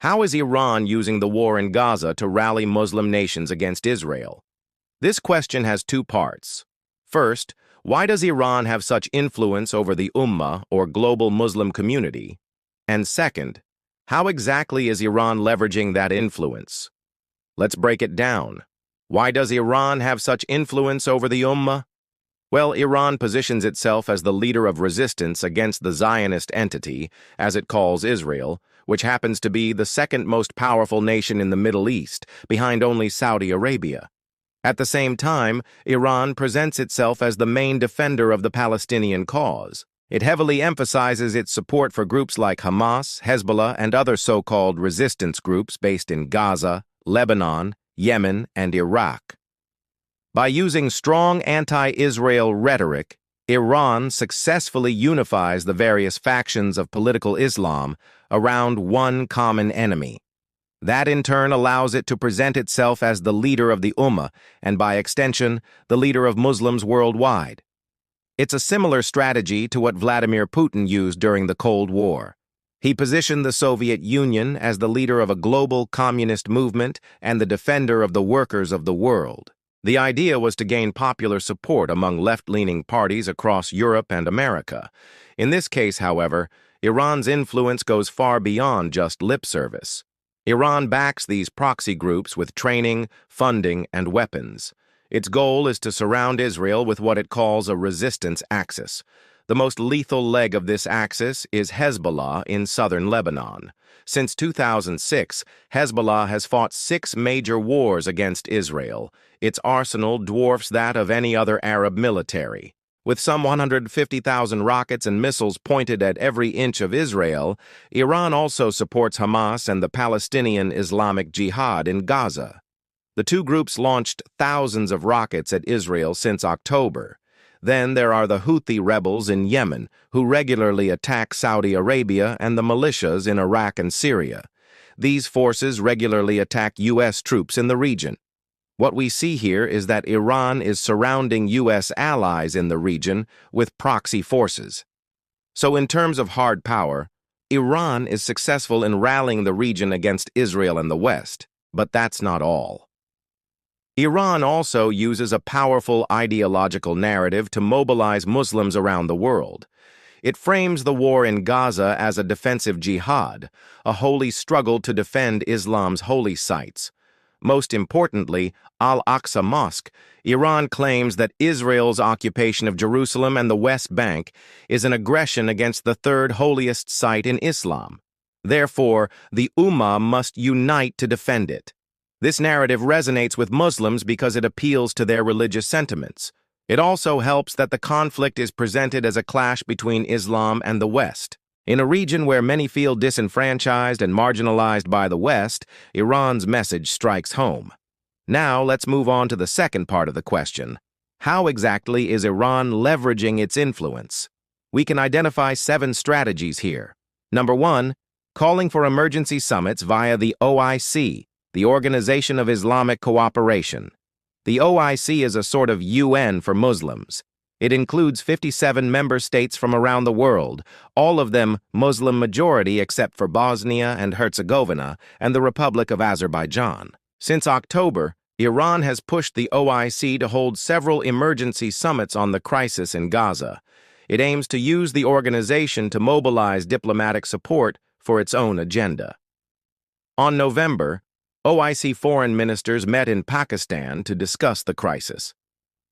How is Iran using the war in Gaza to rally Muslim nations against Israel? This question has two parts. First, why does Iran have such influence over the Ummah, or global Muslim community? And second, how exactly is Iran leveraging that influence? Let's break it down. Why does Iran have such influence over the Ummah? Well, Iran positions itself as the leader of resistance against the Zionist entity, as it calls Israel, which happens to be the second most powerful nation in the Middle East, behind only Saudi Arabia. At the same time, Iran presents itself as the main defender of the Palestinian cause. It heavily emphasizes its support for groups like Hamas, Hezbollah, and other so-called resistance groups based in Gaza, Lebanon, Yemen, and Iraq. By using strong anti-Israel rhetoric, Iran successfully unifies the various factions of political Islam around one common enemy. That in turn allows it to present itself as the leader of the Ummah, and by extension, the leader of Muslims worldwide. It's a similar strategy to what Vladimir Putin used during the Cold War. He positioned the Soviet Union as the leader of a global communist movement and the defender of the workers of the world. The idea was to gain popular support among left-leaning parties across Europe and America. In this case, however, Iran's influence goes far beyond just lip service. Iran backs these proxy groups with training, funding, and weapons. Its goal is to surround Israel with what it calls a resistance axis. The most lethal leg of this axis is Hezbollah in southern Lebanon. Since 2006, Hezbollah has fought 6 major wars against Israel. Its arsenal dwarfs that of any other Arab military. With some 150,000 rockets and missiles pointed at every inch of Israel, Iran also supports Hamas and the Palestinian Islamic Jihad in Gaza. The two groups launched thousands of rockets at Israel since October. Then there are the Houthi rebels in Yemen, who regularly attack Saudi Arabia and the militias in Iraq and Syria. These forces regularly attack U.S. troops in the region. What we see here is that Iran is surrounding U.S. allies in the region with proxy forces. So in terms of hard power, Iran is successful in rallying the region against Israel and the West. But that's not all. Iran also uses a powerful ideological narrative to mobilize Muslims around the world. It frames the war in Gaza as a defensive jihad, a holy struggle to defend Islam's holy sites. Most importantly, Al-Aqsa Mosque, Iran claims that Israel's occupation of Jerusalem and the West Bank is an aggression against the third holiest site in Islam. Therefore, the Ummah must unite to defend it. This narrative resonates with Muslims because it appeals to their religious sentiments. It also helps that the conflict is presented as a clash between Islam and the West. In a region where many feel disenfranchised and marginalized by the West, Iran's message strikes home. Now let's move on to the second part of the question. How exactly is Iran leveraging its influence? We can identify 7 strategies here. Number 1, calling for emergency summits via the OIC, the Organization of Islamic Cooperation. The OIC is a sort of UN for Muslims. It includes 57 member states from around the world, all of them Muslim majority except for Bosnia and Herzegovina and the Republic of Azerbaijan. Since October, Iran has pushed the OIC to hold several emergency summits on the crisis in Gaza. It aims to use the organization to mobilize diplomatic support for its own agenda. On November, OIC foreign ministers met in Pakistan to discuss the crisis.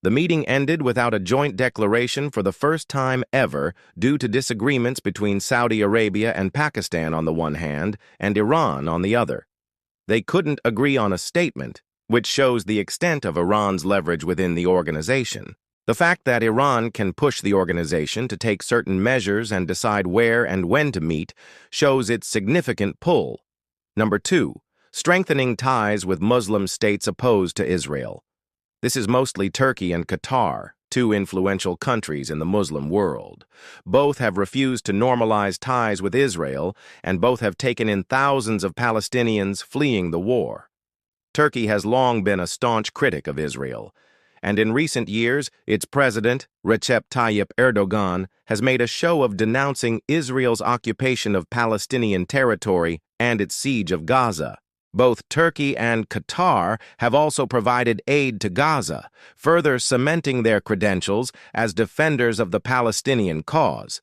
The meeting ended without a joint declaration for the first time ever due to disagreements between Saudi Arabia and Pakistan on the one hand and Iran on the other. They couldn't agree on a statement, which shows the extent of Iran's leverage within the organization. The fact that Iran can push the organization to take certain measures and decide where and when to meet shows its significant pull. Number 2. Strengthening ties with Muslim states opposed to Israel. This is mostly Turkey and Qatar, 2 influential countries in the Muslim world. Both have refused to normalize ties with Israel, and both have taken in thousands of Palestinians fleeing the war. Turkey has long been a staunch critic of Israel, and in recent years, its president, Recep Tayyip Erdogan, has made a show of denouncing Israel's occupation of Palestinian territory and its siege of Gaza. Both Turkey and Qatar have also provided aid to Gaza, further cementing their credentials as defenders of the Palestinian cause.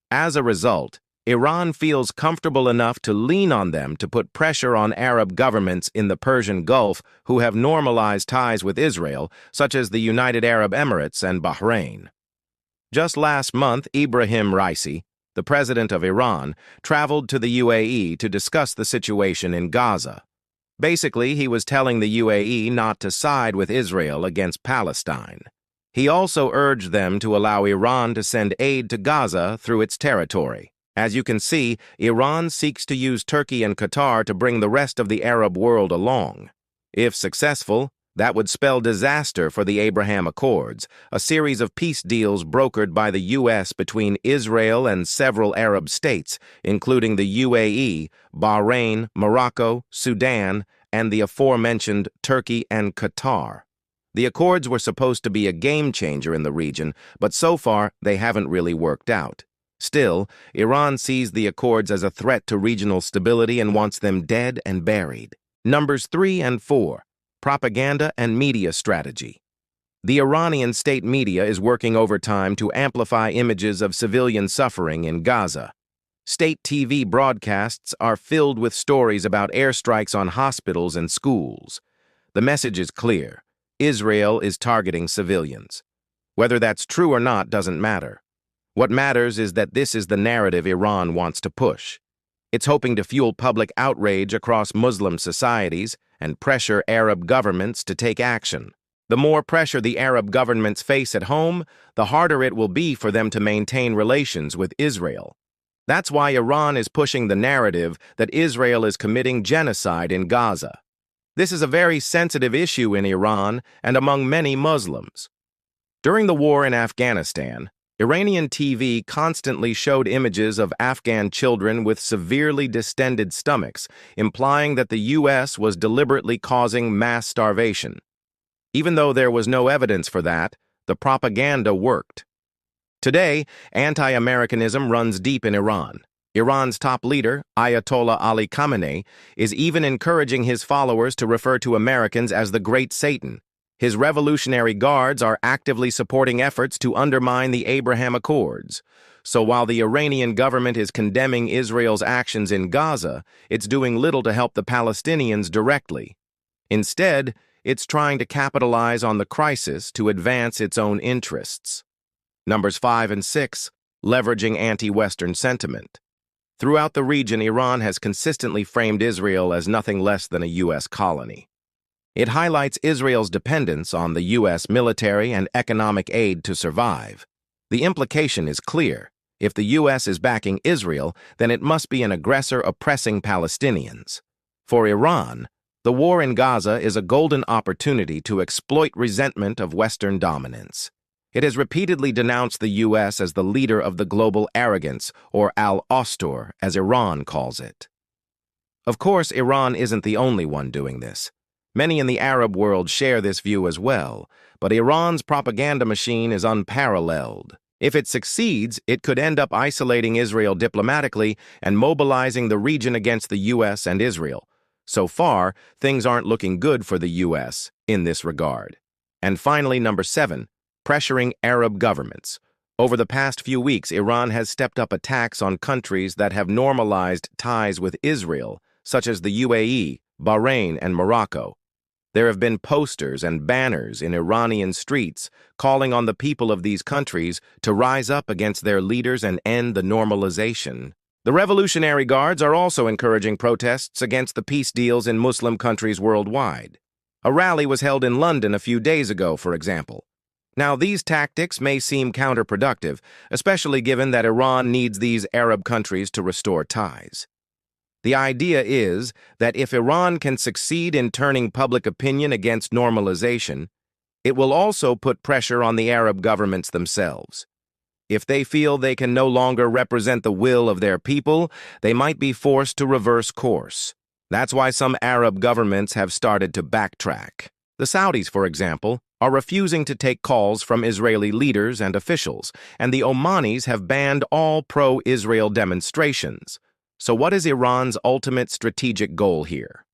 As a result, Iran feels comfortable enough to lean on them to put pressure on Arab governments in the Persian Gulf who have normalized ties with Israel, such as the United Arab Emirates and Bahrain. Just last month, Ibrahim Raisi, the president of Iran, traveled to the UAE to discuss the situation in Gaza. Basically, he was telling the UAE not to side with Israel against Palestine. He also urged them to allow Iran to send aid to Gaza through its territory. As you can see, Iran seeks to use Turkey and Qatar to bring the rest of the Arab world along. If successful, that would spell disaster for the Abraham Accords, a series of peace deals brokered by the U.S. between Israel and several Arab states, including the UAE, Bahrain, Morocco, Sudan, and the aforementioned Turkey and Qatar. The accords were supposed to be a game-changer in the region, but so far they haven't really worked out. Still, Iran sees the accords as a threat to regional stability and wants them dead and buried. Numbers 3 and 4. Propaganda and media strategy. The Iranian state media is working overtime to amplify images of civilian suffering in Gaza. State TV broadcasts are filled with stories about airstrikes on hospitals and schools. The message is clear. Israel is targeting civilians. Whether that's true or not doesn't matter. What matters is that this is the narrative Iran wants to push. It's hoping to fuel public outrage across Muslim societies and pressure Arab governments to take action. The more pressure the Arab governments face at home, the harder it will be for them to maintain relations with Israel. That's why Iran is pushing the narrative that Israel is committing genocide in Gaza. This is a very sensitive issue in Iran and among many Muslims. During the war in Afghanistan, Iranian TV constantly showed images of Afghan children with severely distended stomachs, implying that the U.S. was deliberately causing mass starvation. Even though there was no evidence for that, the propaganda worked. Today, anti-Americanism runs deep in Iran. Iran's top leader, Ayatollah Ali Khamenei, is even encouraging his followers to refer to Americans as the Great Satan. His Revolutionary Guards are actively supporting efforts to undermine the Abraham Accords. So while the Iranian government is condemning Israel's actions in Gaza, it's doing little to help the Palestinians directly. Instead, it's trying to capitalize on the crisis to advance its own interests. Numbers 5 and 6, leveraging anti-Western sentiment. Throughout the region, Iran has consistently framed Israel as nothing less than a U.S. colony. It highlights Israel's dependence on the U.S. military and economic aid to survive. The implication is clear. If the U.S. is backing Israel, then it must be an aggressor oppressing Palestinians. For Iran, the war in Gaza is a golden opportunity to exploit resentment of Western dominance. It has repeatedly denounced the U.S. as the leader of the global arrogance, or al-Ostur, as Iran calls it. Of course, Iran isn't the only one doing this. Many in the Arab world share this view as well, but Iran's propaganda machine is unparalleled. If it succeeds, it could end up isolating Israel diplomatically and mobilizing the region against the U.S. and Israel. So far, things aren't looking good for the U.S. in this regard. And finally, number 7, pressuring Arab governments. Over the past few weeks, Iran has stepped up attacks on countries that have normalized ties with Israel, such as the UAE, Bahrain, and Morocco. There have been posters and banners in Iranian streets calling on the people of these countries to rise up against their leaders and end the normalization. The Revolutionary Guards are also encouraging protests against the peace deals in Muslim countries worldwide. A rally was held in London a few days ago, for example. Now, these tactics may seem counterproductive, especially given that Iran needs these Arab countries to restore ties. The idea is that if Iran can succeed in turning public opinion against normalization, it will also put pressure on the Arab governments themselves. If they feel they can no longer represent the will of their people, they might be forced to reverse course. That's why some Arab governments have started to backtrack. The Saudis, for example, are refusing to take calls from Israeli leaders and officials, and the Omanis have banned all pro-Israel demonstrations. So what is Iran's ultimate strategic goal here?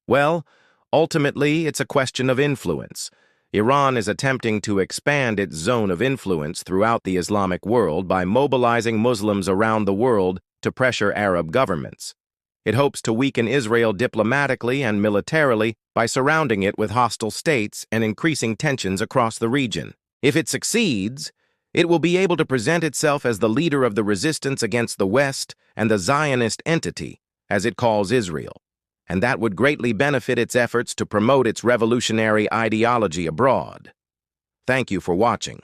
Well, ultimately, it's a question of influence. Iran is attempting to expand its zone of influence throughout the Islamic world by mobilizing Muslims around the world to pressure Arab governments. It hopes to weaken Israel diplomatically and militarily by surrounding it with hostile states and increasing tensions across the region. If it succeeds, it will be able to present itself as the leader of the resistance against the West and the Zionist entity, as it calls Israel, and that would greatly benefit its efforts to promote its revolutionary ideology abroad. Thank you for watching.